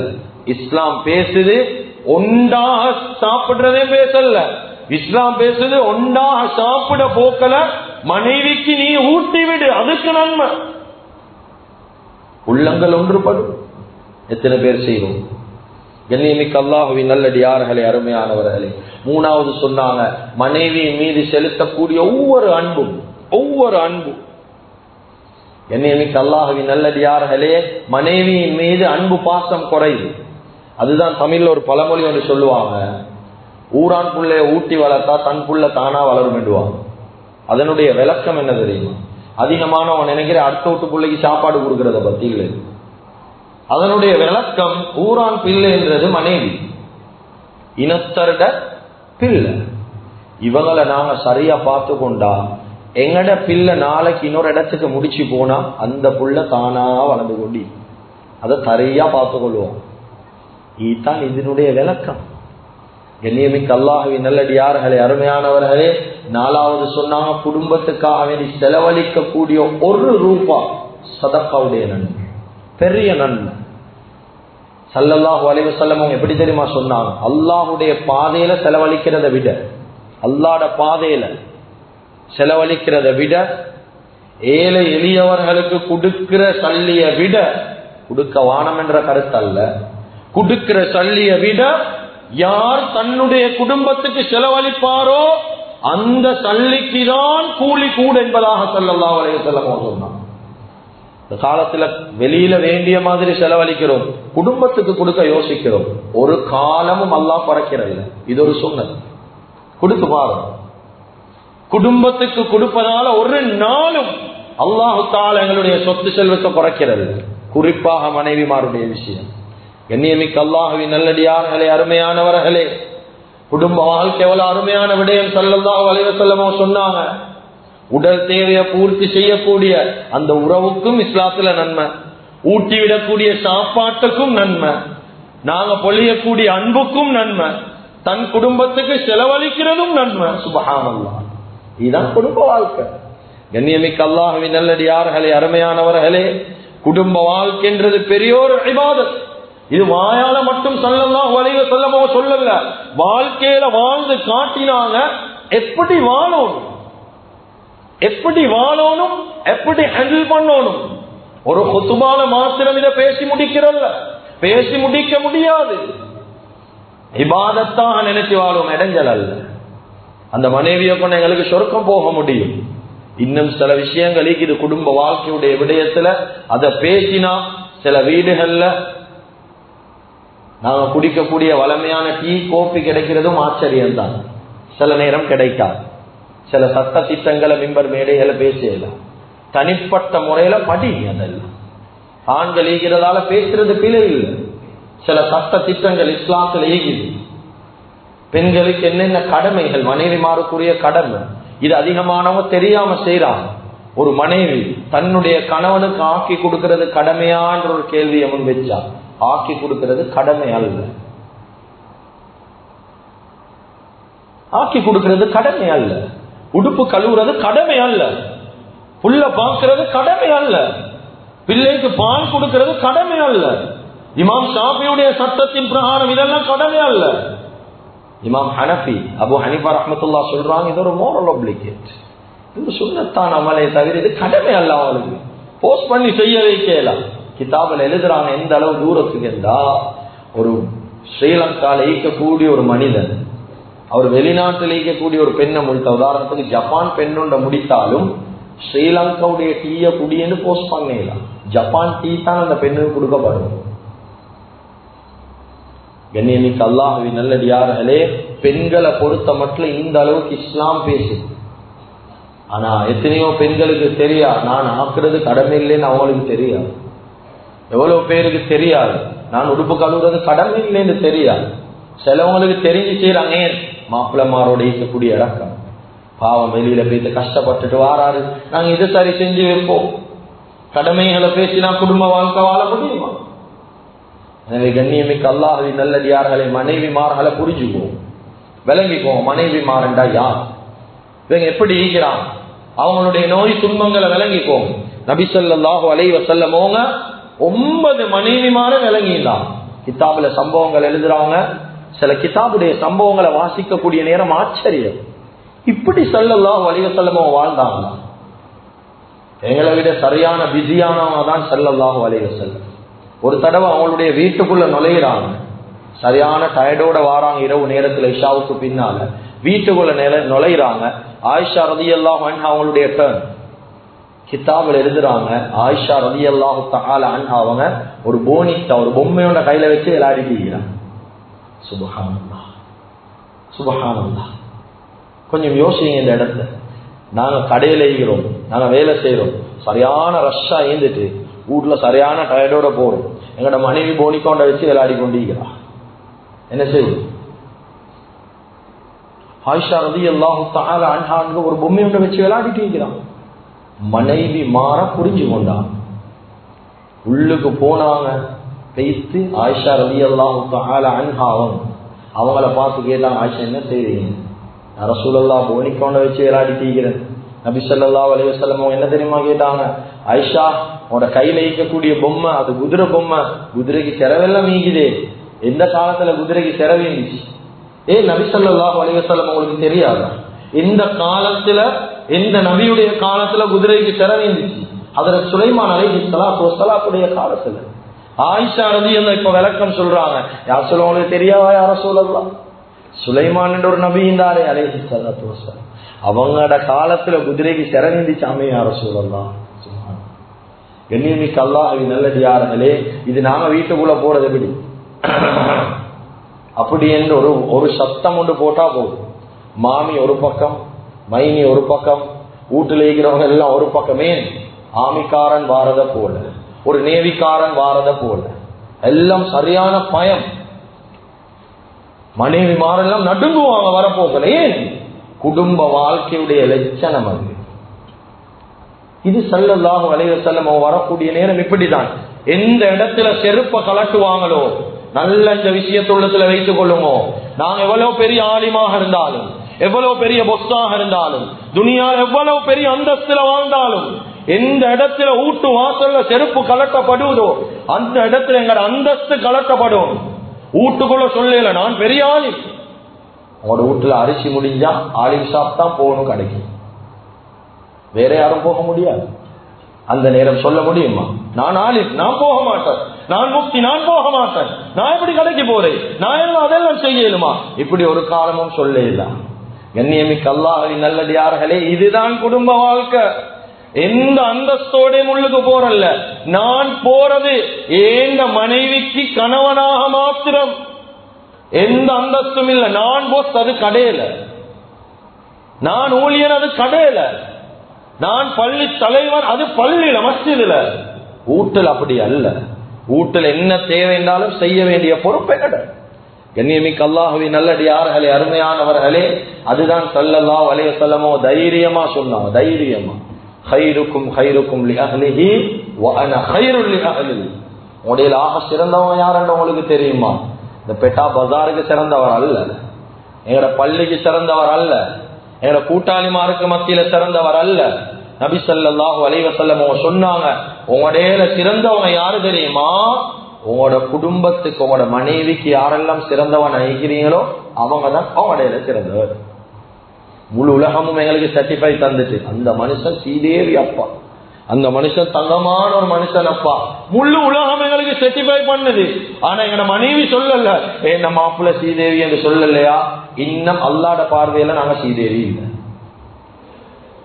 இஸ்லாம் பேசுது ஒன்றாக சாப்பிடுறதே பேசல்ல. இஸ்லாம் பேசுது ஒன்றாக சாப்பிட போக்கல மனைவிக்கு நீ ஊட்டி விடு, அதுக்கு நன்மை. உள்ளங்கள் ஒன்றுபடும். எத்தனை பேர் செய்வோம்? கண்ணியமிக்க அல்லாஹுவின் நல்லடியார்களே, அருமையானவர்களே, மூணாவது சொன்னாங்க, மனைவியின் மீது செலுத்தக்கூடிய ஒவ்வொரு அன்பும் கண்ணியமிக்க அல்லாஹுவின் நல்லடியார்களே, மனைவியின் மீது அன்பு பாசம் குறையுது. அதுதான் தமிழ்ல ஒரு பழமொழி ஒன்று சொல்லுவாங்க, ஊரான் புள்ளைய ஊட்டி வளர்த்தா தன் புள்ள தானா வளரும் என்றுவாங்க. அதனுடைய விளக்கம் என்ன தெரியுமா? அதிகமானவன் நினைக்கிற அடுத்த வீட்டு பிள்ளைக்கு சாப்பாடு கொடுக்கறத பத்தி இல்லை. அதனுடைய விளக்கம், ஊரான் பிள்ளை என்றது மனைவி, இனத்தருட பிள்ளை. இவங்களை நாங்க சரியா பார்த்து கொண்டா எங்கட பிள்ளை நாளைக்கு இன்னொரு இடத்துக்கு முடிச்சு போனா அந்த புள்ள தானா வளர்ந்து கொண்டி அதை சரியா பார்த்து கொள்வோம். இதுதான் இதனுடைய விளக்கம். கண்ணியமிக்க அல்லாஹுவின் நல்லடியார்களே, அருமையானவர்களே, நாலாவது சொன்னாங்க, குடும்பத்துக்காக வேண்டி செலவழிக்கக்கூடிய ₹1 சதக்காவுடைய நன்மை, பெரிய நன்மை. ஸல்லல்லாஹு அலைஹி வஸல்லம் எப்படி தெரியுமா சொன்னாங்க, அல்லாஹ்வுடைய பாதையில செலவழிக்கிறத விட, அல்லாஹ்ட பாதையில செலவழிக்கிறத விட, ஏழை எளியவர்களுக்கு கொடுக்கிற சல்லிய விட, கொடுக்க வானம் என்ற கருத்து அல்ல, கொடுக்கிற சல்லிய விட யார் தன்னுடைய குடும்பத்துக்கு செலவழிப்பாரோ அந்த சல்லிக்கு தான் கூலி கூட என்பதாக ஸல்லல்லாஹு அலைஹி வஸல்லம் சொன்னாங்க. இந்த காலத்துல வெளியில வேண்டிய மாதிரி செலவழிக்கிறோம், குடும்பத்துக்கு கொடுக்க யோசிக்கிறோம். ஒரு காலமும் அல்லாஹ் குறைக்கிறல்ல, இது ஒரு சுன்னத். கொடுத்து பாருங்க. குடும்பத்துக்கு கொடுப்பதால ஒரு நாளும் அல்லாஹ் தஆலா எங்களுடைய சொத்து செல்வத்தை குறைக்கிறது. குறிப்பாக மனைவிமாருடைய விஷயம். கண்ணியமிக்க அல்லாஹ்வின் நல்லடியார்களே, அருமையானவர்களே, குடும்ப வாழ்க்கை எவ்வளவு அருமையான விடயம். ஸல்லல்லாஹு அலைஹி வஸல்லம் சொன்னாங்க, உடல் தேவையை பூர்த்தி செய்யக்கூடிய அந்த உறவுக்கும் இஸ்லாத்துல நன்மை, ஊட்டிவிடக்கூடிய சாப்பாட்டுக்கும் நன்மை, நாங்க பொழியக்கூடிய அன்புக்கும் நன்மை, தன் குடும்பத்துக்கு செலவழிக்கிறதும் நன்மை. சுப்ஹானல்லாஹ், இதுதான் குடும்ப வாழ்க்கை. கண்ணியமிக்க அல்லாஹ்வின் நல்லடியார்களே, அருமையானவர்களே, குடும்ப வாழ்க்கைன்றது பெரியோர் இபாதத். இது வாயால மட்டும் ஸல்லல்லாஹு அலைஹி வஸல்லம் சொல்லல, வாழ்க்கையில வாழ்ந்து காட்டினாங்க. எப்படி வாழணும், எப்படி ஹேண்டில் பண்ணணும். ஒரு குத்துபால மாத்திரம் இதை பேசி முடிக்கிறல்ல, பேசி முடிக்க முடியாது. இபாதத்தாக நினைச்சு வாழும் இடைஞ்சல் அல்ல. அந்த மனைவியை கொண்டு எங்களுக்கு சொர்க்கம் போக முடியும். இன்னும் சில விஷயங்களுக்கு இது குடும்ப வாழ்க்கையுடைய விடயத்துல அதை பேசினா, சில வீடுகள்ல நாங்க குடிக்கக்கூடிய வளமையான டீ கோப்பி கிடைக்கிறதும் ஆச்சரியம்தான். சில நேரம் கிடைக்காது. சில சட்ட திட்டங்களை மிம்பர் மேடைகளை பேசலாம். தனிப்பட்ட முறையில படி, அதெல்லாம் ஆண்கள் ஈகிறதால பேசுறது பிழை இல்லை. சில சட்ட திட்டங்கள் இஸ்லாத்துல ஈகுது. பெண்களுக்கு என்னென்ன கடமைகள், மனைவிமாருக்குரிய கடமை, இது அதிகமானவங்க தெரியாம செய்யறாங்க. ஒரு மனைவி தன்னுடைய கணவனுக்கு ஆக்கி கொடுக்கிறது கடமையான்ற ஒரு கேள்வியை முன் வச்சா, ஆக்கி கொடுக்கிறது கடமை அல்ல. ஆக்கி கொடுக்கிறது கடமை அல்ல. உடுப்பு கழுவுறது கடமை அல்ல. புள்ள பார்க்கிறது கடமை அல்ல. பிள்ளைக்கு பால் கொடுக்கிறது கடமை அல்ல. இமாம் ஷாஃபியுடைய சட்டத்தின் பிரகாரம் இதெல்லாம் கடமை அல்ல. இமாம் ஹனஃபி, அபு ஹனீஃபா ரஹ்மத்துல்லாஹ் சொல்றாங்க, இது ஒரு மோரல் ஒப்ளிகேட், இது சுன்னத்தான அமலை தவிர இது கடமை அல்ல. அவங்களுக்கு போஸ்ட் பண்ணி செய்ய வைக்கலாம். கிதாபில் எழுதுறாங்க எந்த அளவு தூரத்துக்கு இருந்தா, ஒரு ஸ்ரீலங்கால ஈக்கக்கூடிய ஒரு மனிதன் அவர் வெளிநாட்டில் ஈக்கக்கூடிய ஒரு பெண்ணை முடித்த, உதாரணத்துக்கு ஜப்பான் பெண்ணொண்ட முடித்தாலும் ஸ்ரீலங்காவுடைய டீய குடின்னு போஸ்ட் பண்ணலாம். ஜப்பான் டீ தான் அந்த பெண்ணுக்கு கொடுக்கப்படும். கண்ணியமிக்க அல்லாஹ்வின் நல்லடியார்களே, பெண்களை பொறுத்த மட்டும் இந்த அளவுக்கு இஸ்லாம் பேசுது. ஆனா எத்தனையோ பெண்களுக்கு தெரியாது, நான் ஆக்குறது கடமை இல்லைன்னு அவங்களுக்கு தெரியாது. எவ்வளவு பேருக்கு தெரியாது, நான் உடுப்பு கழுவுறது கடமை இல்லைன்னு தெரியாது. சிலவங்களுக்கு தெரிஞ்சு செய்யறாங்க, ஏன் மாப்பிள்ளமாரோட இருக்கக்கூடிய இறக்கம், பாவம் வெளியில போயிட்டு கஷ்டப்பட்டுட்டு வாராரு, நாங்க இது சரி செஞ்சு வைப்போம். கடமைகளை பேசினா குடும்ப வாழ்க்கை வாழ முடியுமா? எனவே கண்ணியமிக்க அல்லாஹ்வின் நல்லடியார்களை, மனைவிமார்களை புரிஞ்சுக்குவோம், விளங்கிக்குவோம். மனைவிமாரண்டா யார், இவங்க எப்படி இருக்கிறாங்க, அவங்களுடைய நோய் துன்பங்களை விளங்கிக்குவோம். நபி ஸல்லல்லாஹு அலைஹி வஸல்லம் 9 மனைவிமார விளங்கிடலாம். கிதாபுல சம்பவங்கள் எழுதுறவங்க, சில கிதாபுடைய சம்பவங்களை வாசிக்கக்கூடிய நேரம் ஆச்சரியம், இப்படி ஸல்லல்லாஹு அலைஹி வஸல்லம் வாழ்ந்தாங்க. எங்களை விட சரியான பிஸியானவங்க தான் ஸல்லல்லாஹு அலைஹி வஸல்லம். ஒரு தடவை அவங்களுடைய வீட்டுக்குள்ள நுழையிறாங்க, சரியான டயர்டோட வாராங்க, இரவு நேரத்துல இஷாவுக்கு பின்னால வீட்டுக்குள்ள நுழையிறாங்க. ஆயிஷா ரலியல்லாஹு அன்ஹா அவங்களுடைய டர்ன். கிதாபில் எழுதுறாங்க, ஆயிஷா ரலியல்லாஹு தஆலா அன்ஹா அவங்க ஒரு போனிட்டா, ஒரு பொம்மையோட கையில வச்சு விளையாடிட்டு இருக்கிறாங்க. சுப்ஹானல்லாஹ் சுப்ஹானல்லாஹ். கொஞ்சம் யோசிங்க, இந்த இடத்துல நாங்க கடையில இருக்கிறோம், நாங்க வேலை செய்யறோம், சரியான ரஷ்ஷா ஏந்துட்டு வீட்டுல சரியான டயர்டோட போறோம், எங்களோட மனைவி போனிக்கொண்ட வச்சு விளையாடி கொண்டிருக்கிறா, என்ன செய்யும்? ஆயிஷா ரலியல்லாஹு தஆலா அன்ஹா ஒரு பொம்மையோட வச்சு விளையாடிட்டு இருக்கிறான். மனைவி மாற புரிஞ்சு கொண்டான், உள்ளுக்கு போனாங்க, பேசி ஆயிஷா ரலியல்லாஹு தஆலா அன்ஹா அவங்கள பார்த்து கேட்டாங்க, ஆயிஷா என்ன செய்றீங்க? ரசூலுல்லாஹ் போனிக்கொண்ட வச்சு விளையாடிட்டு இருக்கிறேன். நபி ஸல்லல்லாஹு அலைஹி வஸல்லம் என்ன தெரியுமா கேட்டாங்க? ஆயிஷா, உன்னோட கையில இருக்கக்கூடிய பொம்மை அது குதிரை பொம்மை, குதிரைக்கு செலவெல்லாம் நீங்குதே, எந்த காலத்துல குதிரைக்கு செலவீந்துச்சு? நபி ஸல்லல்லாஹு அலைஹி வஸல்லம் உங்களுக்கு தெரியாதா? எந்த காலத்துல, எந்த நபியுடைய காலத்துல குதிரைக்கு செலவீந்துச்சு? ஹஜ்ரத் சுலைமான் அலைஹிஸ்ஸலாத்து வஸ்ஸலாமுடைய காலத்துல. ஆயிஷா ரலியல்லாஹு இப்ப விளக்கம் சொல்றாங்க, யார் சொல்ல உங்களுக்கு தெரியாதா? யா ரசூலல்லாஹ், சுலைமான் என்ற ஒரு நபி இருந்தாரே அலைஹிஸ்ஸலாத்து வஸ்ஸலாம், அவங்களோட காலத்துல குதிரைக்கு செலவீந்துச்சாமே யா ரசூலல்லாஹ். கண்ணியமிக்க அல்லாஹ்வின் நல்லடியார்களே, இது நாம வீட்டுக்குள்ள போறது எப்படி? அப்படி என்று ஒரு சத்தம் ஒன்று போட்டா போதும், மாமி ஒரு பக்கம், மைனி ஒரு பக்கம், வீட்டுல இருக்கிறவங்க எல்லாம் ஒரு பக்கமே, ஆமிக்காரன் வாரத போல, ஒரு நேவிக்காரன் வாரத போல, எல்லாம் சரியான பயம். மனைவி மாரெல்லாம் நடுங்குவாங்க வரப்போகல. ஏன்? குடும்ப வாழ்க்கையுடைய லட்சணம் அது. இது ஸல்லல்லாஹு அலைஹி வஸல்லம் வரக்கூடிய நேரம் இப்படிதான். எந்த இடத்துல செருப்ப கலட்டுவாங்களோ, நல்ல இந்த விஷயத்துள்ளத்துல வைத்துக் கொள்ளுமோ, நாங்க எவ்வளவு பெரிய ஆலிமாக இருந்தாலும், எவ்வளவு பெரிய பொஸ்தாக இருந்தாலும், துனியாவில் எவ்வளவு பெரிய அந்தஸ்துல வாழ்ந்தாலும், எந்த இடத்துல ஊட்டு வாசல்ல செருப்பு கலட்டப்படுவதோ அந்த இடத்துல எங்க அந்தஸ்து கலட்டப்படும். வீட்டுக்குள்ள சொல்லல நான் பெரிய ஆலிம், உங்களோட வீட்டுல அரிசி முடிஞ்சா ஆலிம் ஷாப் தான் போகணும் கடைக்கு, வேற யாரும் போக முடியாது. அந்த நேரம் சொல்ல முடியுமா? நான் ஆலிம், நான் போக மாட்டேன், நான் முக்தி, நான் போக மாட்டேன், நான் எப்படி கடைக்கு போறேன், நான் எல்லாம் அதெல்லாம் செய்யலுமா? இப்படி ஒரு காலமும் சொல்ல. கண்ணியமிக்க அல்லாஹ்வின் நல்லடியார்களே, இதுதான் குடும்ப வாழ்க்கை. எந்த அந்தஸ்தோட முள்ளுக்கு போறல்ல, நான் போறது ஏந்த மனைவிக்கு கணவனாக மாத்திரம், எந்த அந்தஸ்தும் இல்ல. நான் போஸ் அது கடையில, நான் ஊழியர் அது கடையில, நான் பள்ளி தலைவர் அது பள்ளியில மஸ்ஜிதுல. வீட்டில் அப்படி அல்ல. வீட்டில் என்ன தேவை என்றாலும் செய்ய வேண்டிய பொறுப்பை கடை. கண்ணியமிக்க அல்லாஹ்வின் நல்லடியார்களே, அருமையானவர்களே, அதுதான் ஸல்லல்லாஹு அலைஹி வஸல்லம் தைரியமா சொன்னாங்க. தைரியமா, கைருக்கும் கைருக்கும் லி அஹ்லிஹி வ அன கைருல் லி அஹ்லி. உடைய ஆக சிறந்தவங்க யாருன்னு உங்களுக்கு தெரியுமா? இந்த பெட்டா பஜாருக்கு சிறந்தவர் அல்ல, எங்கட பள்ளிக்கு சிறந்தவர் அல்ல, எங்கட கூட்டாளிமாருக்கு மத்தியில சிறந்தவர் அல்ல. நபி ஸல்லல்லாஹு அலைஹி வஸல்லம் சொன்னாங்க, உங்களுடைய சிறந்தவங்க யாரு தெரியுமா? உங்களோட குடும்பத்துக்கு, உங்களோட மனைவிக்கு யாரெல்லாம் சிறந்தவன் நினைக்கிறீங்களோ அவங்க தான் அவங்களுடைய சிறந்தவர். முழு உலகமும் எங்களுக்கு சர்டிஃபை தந்துட்டு, அந்த மனுஷன் ஸ்ரீதேவி அப்பா, அந்த மனுஷன் தங்கமான ஒரு மனுஷன் அப்பா, முழு உலகம் எங்களுக்கு சர்டிஃபை பண்ணுது. ஆனா எங்க மனைவி சொல்லல, நம்ம மாப்பிள்ள ஸ்ரீதேவி என்று சொல்லலையா? இன்னும் அல்லாஹ்வுடைய பார்வையில நாங்க ஸ்ரீதேவி இல்லை.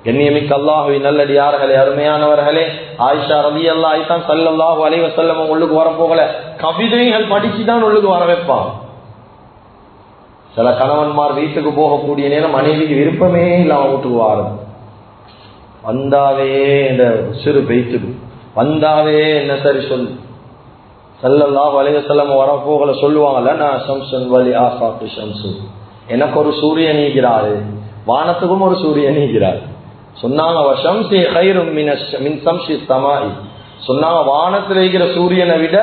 கண்ணியமிக்க அல்லாஹ்வின் நல்லடியார்களே, அருமையானவர்களே, ஆயிஷா ரலியல்லாஹு அன்ஹா ஸல்லல்லாஹு அலைஹி வஸல்லம் உள்ளுக்கு வர போகல, கவிதைகள் படிச்சுதான் உள்ளுக்கு வர வைப்பான். சில கணவன்மார் வீட்டுக்கு போகக்கூடிய நேரம் மனைவிக்கு விருப்பமே இல்லாம வீட்டுக்கு வாரம், வந்தாவே இந்த சிறு பெய்த்துடு, வந்தாவே என்ன சரி சொல்லு. ஸல்லல்லாஹு அலைஹி வஸல்லம் வர போகல சொல்லுவாங்கல்ல, நான் ஷம்ஸுன் வலி ஆஃபாக்கு ஷம்ஸு, எனக்கு ஒரு சூரியன் நீக்கிறாரு, வானத்துக்கும் ஒரு சூரியன் நீக்கிறாரு. சொன்னாங்க வஷம்ஸி கைரும் மின் ஷம்ஸி ஸமாஇ, சொன்னாங்க வானத்தில் இருக்கிற சூரியனை விட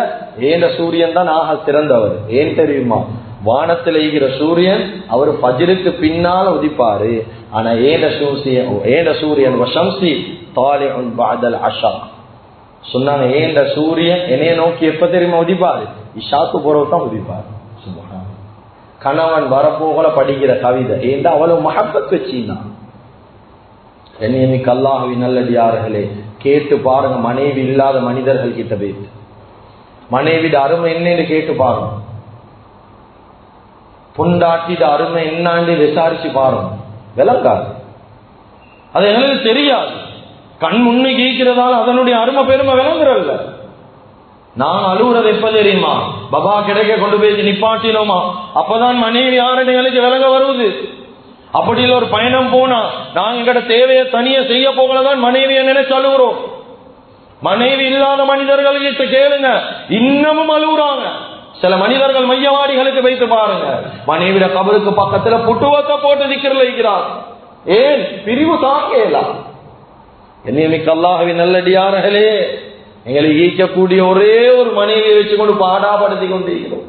ஏண்ட சூரியன் தான் ஆக சிறந்தவர். ஏன் தெரியுமா? வானத்தில் இருக்கிற சூரியன் அவர் ஃபஜ்ருக்கு பின்னால உதிப்பாரு, ஆனா ஏண்ட சூரியன் வஷம்ஸி தாலிஉன் பஅதல் அஷா, சொன்னாங்க ஏண்ட சூரியன் என்னைய நோக்கி எப்ப தெரியுமா உதிப்பாரு? இஷாக்கு போறதான் உதிப்பாரு. சுப்ஹான். கணவன் வரப்போகல படிக்கிற கவிதை ஏண்டா அவ்வளவு மஹப்பத் வச்சினா. கண்ணியமிக்க அல்லாஹ்வின் நல்லடியார்களே, கேட்டு பாருங்க மனைவி இல்லாத மனிதர்கள் கிட்ட போயிட்டு மனைவிட அருமை என்னன்னு கேட்டு பாருங்க, பொண்டாட்டிட அருமை என்னான்னு விசாரிச்சு பாருங்க, விளங்காது. அது எங்களுக்கு தெரியாது, கண் முன்னு கேட்கிறதால அதனுடைய அருமை பெருமை விளங்குறல்ல. நாங்க அழுகுறது எப்ப தெரியுமா? பபா கிடைக்க கொண்டு போய் நிப்பாட்டினோமா, அப்பதான் மனைவி யாருன்னு எங்களுக்கு விளங்க வருவது. அப்படி இல்ல ஒரு பயணம் போனா நாங்க எங்கட தேவையை தனியா செய்ய போகலதான் மனைவியை நினைச்சு அழுகுறோம். மனைவி இல்லாத மனிதர்கள் கிட்ட கேளுங்க, இன்னமும் அழுகுறாங்க. சில மனிதர்கள் மையவாடிகளுக்கு வைத்து பாருங்க, மனைவிட கபருக்கு பக்கத்துல புட்டுவத்தை போட்டு திக்கிறல இருக்கிறார். ஏன்? பிரிவு தாக்கலாம். கண்ணியமிக்க அல்லாஹ்வின் நல்லடியார்களே, எங்களை ஈக்கக்கூடிய ஒரே ஒரு மனைவியை வச்சுக்கொண்டு பாடாப்படுத்தி கொண்டிருக்கிறோம்.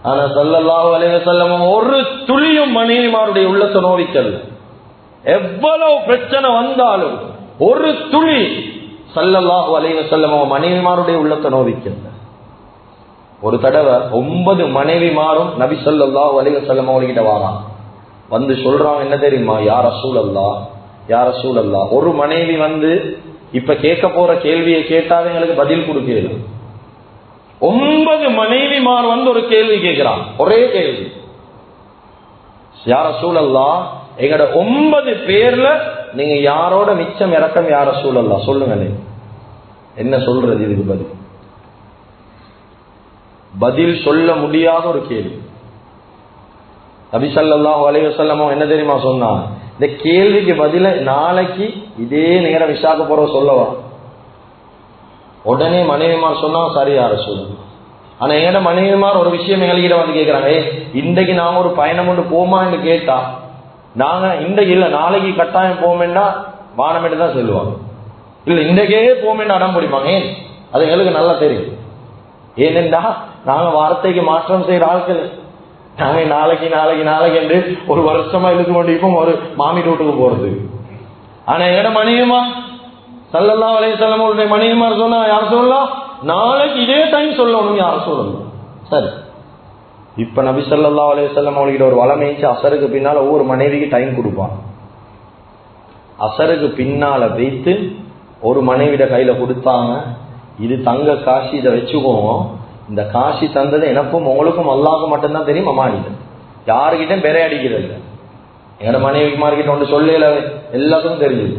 ஆனா ஸல்லல்லாஹு அலைஹி வஸல்லம் ஒரு துளியும் மனைவிமாருடைய உள்ளத்தை நோவிக்கல. எவ்வளவு பிரச்சனை வந்தாலும் ஒரு துளி ஸல்லல்லாஹு அலைஹி வஸல்லம் மனைவிமாருடைய உள்ளத்தை நோவிக்கல. ஒரு தடவை 9 மனைவிமாரும் நபி ஸல்லல்லாஹு அலைஹி வஸல்லம் அவர்கிட்ட வாராங்க, வந்து சொல்றாங்க என்ன தெரியுமா? யா ரசூலல்லாஹ், யா ரசூலல்லாஹ், ஒரு மனைவி வந்து இப்ப கேட்க போற கேள்வியை கேட்டாவே எங்களுக்கு பதில் கொடுக்கல. 9 மனைவிமார் வந்து ஒரு கேள்வி கேட்கிறான், ஒரே கேள்வி. யா ரசூலல்லாஹ், எங்கட 9 பேர்ல நீங்க யாரோட மிச்சம் இறக்கம் யா ரசூலல்லாஹ் சொல்லுங்களே. என்ன சொல்றது இதுக்கு பதில்? பதில் சொல்ல முடியாத ஒரு கேள்வி. நபி ஸல்லல்லாஹு அலைஹி வஸல்லம் என்ன தெரியுமா சொன்னா? இந்த கேள்விக்கு பதில நாளைக்கு இதே நேரம் விசாக்க போற சொல்லவா. உடனே மனைவிமார் சொன்னா சரி யா ரசூலல்லாஹ். ஆனா எங்கட மனைவிமார் ஒரு விஷயம் எங்ககிட்ட வந்து கேட்கிறாங்க, இன்றைக்கு நாங்க ஒரு பயணம் கொண்டு போமான்னு கேட்டா நாங்க இன்றைக்கு இல்ல நாளைக்கு கட்டாயம் போமேன்னா வானமேட்டு தான் சொல்லுவாங்க. இல்ல இன்றைக்கே போமேன்னு அடம் பிடிப்பாங்க. ஏன்? அது எங்களுக்கு நல்லா தெரியும். ஏனென்றா நாங்க வார்த்தைக்கு மாற்றம் செய்யற ஆட்கள். நாங்க நாளைக்கு நாளைக்கு நாளைக்கு என்று ஒரு வருஷமா இழுத்து கொண்டிருப்போம் ஒரு மாமி வீட்டுக்கு போறது. ஆனா எங்கட மனைவிமா ஸல்லல்லாஹு அலைஹி வஸல்லம் உடைய மனைவிமார் சொன்னா யார் சொல்லலாம், நாளைக்கு இதே டைம் சொல்லணும் யார் சொல்லணும். சரி, இப்ப நபி ஸல்லல்லாஹு அலைஹி வஸல்லம் அவர்கிட்ட ஒரு வளமைச்சு அசருக்கு பின்னால ஒவ்வொரு மனைவிக்கு டைம் கொடுப்பான். அசருக்கு பின்னால வைத்து ஒரு மனைவிட கையில கொடுத்தாங்க, இது தங்க காசு, இதை வச்சுக்கோங்க, இந்த காசு தந்தது எனக்கும் உங்களுக்கும் அல்லாஹ்வுக்கு மட்டும்தான் தெரியும், அமானிதம் யாருக்கிட்டும் பெரிய அடிக்கிறது இல்லை. எங்கட மனைவிமார்கிட்ட ஒன்று சொல்லல, எல்லாத்துக்கும் தெரியுது.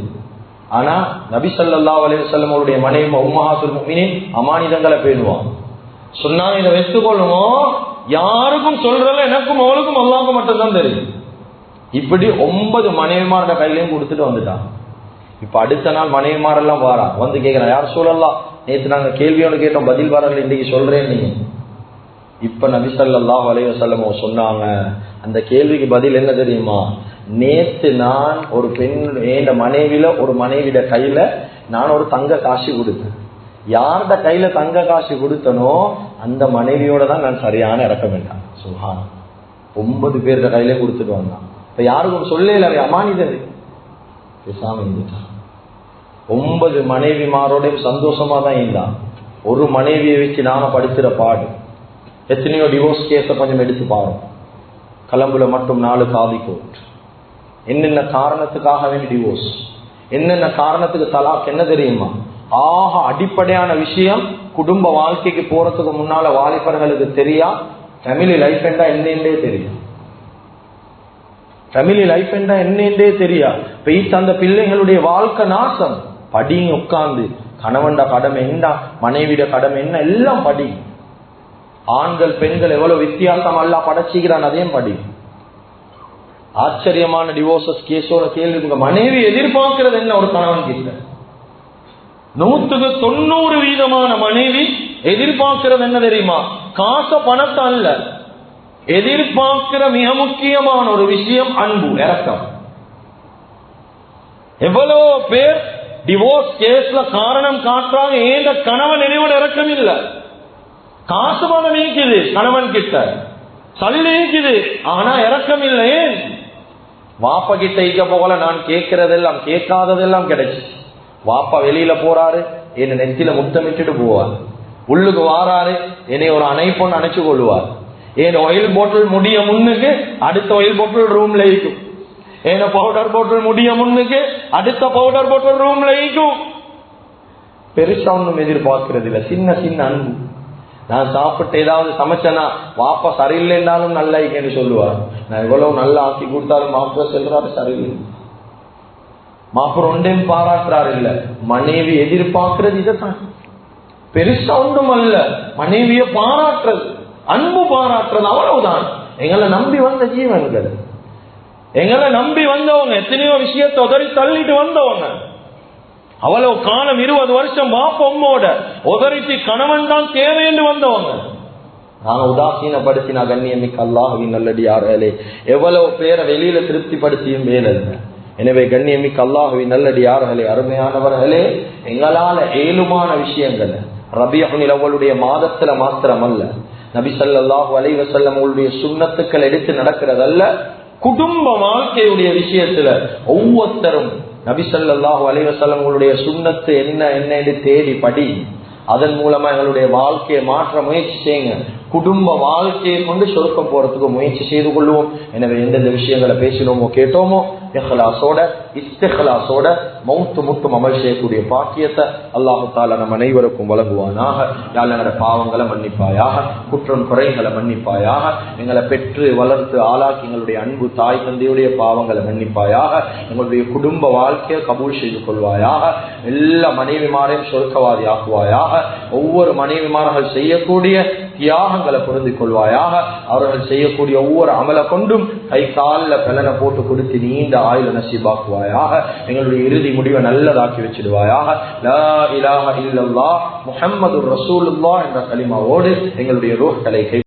ஆனா நபி ஸல்லல்லாஹு அலைஹி வஸல்லம் அவருடைய மனைவி உம்மஹாத்துல் முஃமினீன் அமானிதங்களை பேணுவான். சொன்னாங்க இதை வச்சுக்கொள்ளுவோம், யாருக்கும் சொல்றல எனக்கும் அவளுக்கும் அல்லாஹ்வுக்கு மட்டும்தான் தெரியும். இப்படி 9 மனைவிமாரோட கையிலையும் கொடுத்துட்டு வந்துட்டான். இப்ப அடுத்த நாள் மனைவிமாரெல்லாம் வாரா வந்து கேட்கிறான், யார் சொல்லலாம், நேற்று நாங்க கேள்வியோட கேட்டோம், பதில் வரல, இன்னைக்கு சொல்றேன் நீங்க. இப்ப நபி ஸல்லல்லாஹு அலைஹி வஸல்லம் சொன்னாங்க, அந்த கேள்விக்கு பதில் என்ன தெரியுமா? நேத்து நான் ஒரு பெண் என் மனைவியில ஒரு மனைவிட கையில நான் ஒரு தங்க காசு கொடுத்தேன். யார்ட கையில தங்க காசு கொடுத்தனோ அந்த மனைவியோட தான் நான் சரியான இறக்க வேண்டாம். சுஹான், 9 பேர்த கையில கொடுத்துட்டு வந்தான். இப்ப யாருக்கும் சொல்லல, அமானிதர் பேசாம இருந்துட்டான். 9 மனைவிமாரோடையும் சந்தோஷமா தான் இருந்தான். ஒரு மனைவியை வச்சு நாம படிச்சுற பாடு எத்தனையோ டிவோர்ஸ் கேஸ கொஞ்சம் எடுத்து பாருங்க. கலம்புல மட்டும் 4 காதி கோர்ட். என்னென்ன காரணத்துக்காக வேண்டி டிவோர்ஸ், என்னென்ன காரணத்துக்கு தலாக் என்ன தெரியுமா? ஆக அடிப்படையான விஷயம், குடும்ப வாழ்க்கைக்கு போறதுக்கு முன்னால வாலிபர்களுக்கு தெரியா ஃபேமிலி லைஃப் என்றா என்னென்றே தெரியும். ஃபேமிலி லைஃப் என்னே தெரியா பெய்த்து அந்த பிள்ளைகளுடைய வாழ்க்கை நாசம். படிங்க உட்கார்ந்து, கணவன்ட கடமை என்ன, மனைவிட கடமை என்ன, எல்லாம் படி. ஆண்கள் பெண்கள் எவ்வளவு வித்தியாசம் அல்ல படைச்சிக்கிறான், அதையும் படி. ஆச்சரியமான டிவோர்சஸ் கேஸோட கேள்வி, மனைவி எதிர்பார்க்கிறது என்ன ஒரு கணவன் கிட்ட? 190% மனைவி எதிர்பார்க்கிறது என்ன தெரியுமா? காச பணத்தை அல்ல, எதிர்பார்க்கிற மிக முக்கியமான ஒரு விஷயம் அன்பு, இரக்கம். எவ்வளவு பேர் டிவோர்ஸ் கேஸ்ல காரணம் காட்டுறாங்க, ஏந்த கணவன் என்னோட இரக்கம் இல்ல. காசு பணம் நீக்குது கணவன் கிட்ட, சல்லி நீக்குது, ஆனா இரக்கம் இல்லை. ஏன்? வாப்பா கிட்ட இங்க போகல, நான் கேட்கறதெல்லாம் கேட்காததெல்லாம் கிடைச்சு. வாப்பா வெளியில போறாரு, என்ன நெத்தில முத்தமிட்டுட்டு போவார். உள்ளுக்கு வாராரு, என்னை ஒரு அணைப்பொண்ணு அணைச்சு கொள்வார். ஏன் ஆயில் போட்டில் முடிய முன்னுக்கு அடுத்த ஆயில் போட்டில் ரூம்ல இருக்கும். ஏன்னா பவுடர் போட்டில் முடிய முன்னுக்கு அடுத்த பவுடர் போட்டில் ரூம்ல இருக்கும். பெருசா ஒன்றும் எதிர்பார்க்கிறது இல்லை, சின்ன சின்ன அன்பு. நான் சாப்பிட்டு ஏதாவது சமைச்சேன்னா வாப்பா சரியில்லைன்னாலும் நல்லா இருக்கேன்னு சொல்லுவார். நான் எவ்வளவு நல்லா ஆக்கி கொடுத்தாலும் மாப்பிள்ள செல்றாரு சரியில்லை. மாப்பிள்ள ஒன்றையும் பாராட்டுறாரு இல்ல. மனைவி எதிர்பார்க்கிறது இதைத்தான். பெருசா ஒன்றும் அல்ல, மனைவிய பாராட்டுறது, அன்பு பாராட்டுறது, அவ்வளவுதான். எங்களை நம்பி வந்த ஜீவன்கள், எங்களை நம்பி வந்தவங்க, எத்தனையோ விஷயத்தை உதறி தள்ளிட்டு வந்தவங்க. அவ்வளவு காலம் 20 வருஷம் பாப்போட உதறிட்டு கணவன் தான் தேவைன்னு வந்தவங்க. நாங்க உதாசீனப்படுத்தினா கண்ணியமிக்க அல்லாஹ்வின் நல்லடியார்களே, எவ்வளவு பேரை வெளியில திருப்திப்படுத்தியும் வேலை இல்லை. எனவே கண்ணியமிக்க அல்லாஹ்வின் நல்லடியார்களே, அருமையானவர்களே, எங்களால ஏழுமான விஷயங்கள் ரபியுல் அவ்வலுடைய மாதத்துல மாத்திரம் அல்ல, நபி ஸல்லல்லாஹு அலைஹி வஸல்லம் அவருடைய சுன்னத்துக்கள் எடுத்து நடக்கிறதல்ல, குடும்ப வாழ்க்கையுடைய விஷயத்துல ஒவ்வொருத்தரும் நபி ஸல்லல்லாஹு அலைஹி வஸல்லம் அவருடைய சுன்னத்து என்ன என்று தேடி படி. அதன் மூலமா எங்களுடைய வாழ்க்கையை மாற்ற முயற்சி செய்யுங்க. குடும்ப வாழ்க்கையை கொண்டு சொர்க்கம் போறதுக்கு முயற்சி செய்து கொள்வோம். எனவே எந்தெந்த விஷயங்களை பேசினோமோ கேட்டோமோ இஹ்லாஸோட இஸ்திக்லாஸோட மௌத்து முட்டும் அமல் செய்யக்கூடிய பாக்கியத்தை அல்லாஹ் தஆலா நம் அனைவருக்கும் வழங்குவானாக. யா அல்லாஹ் எங்களுடைய பாவங்களை மன்னிப்பாயாக, குற்றம் குறைகளை மன்னிப்பாயாக, எங்களை பெற்று வளர்த்து ஆளாக்கி எங்களுடைய அன்பு தாய் தந்தையுடைய பாவங்களை மன்னிப்பாயாக, எங்களுடைய குடும்ப வாழ்க்கையை கபூல் செய்து கொள்வாயாக, எல்லா மனைவிமாரையும் சொர்க்கவாதி ஆக்குவாயாக, ஒவ்வொரு மனைவிமார்கள் செய்யக்கூடிய தியாகங்களை பொருந்திக் கொள்வாயாக, அவர்கள் செய்யக்கூடிய ஒவ்வொரு அமலை கொண்டும் கை காலில் பலனை போட்டு கொடுத்து நீண்ட ஆயுள நசீபாக்குவாயாக, எங்களுடைய இறுதி முடிவை நல்லதாக்கி வச்சிடுவாயாக. லா இலாஹ இல்லல்லாஹ் முஹம்மதுர் ரசூலுல்லாஹ் என்ற கலிமாவோடு எங்களுடைய ரூஹ்களை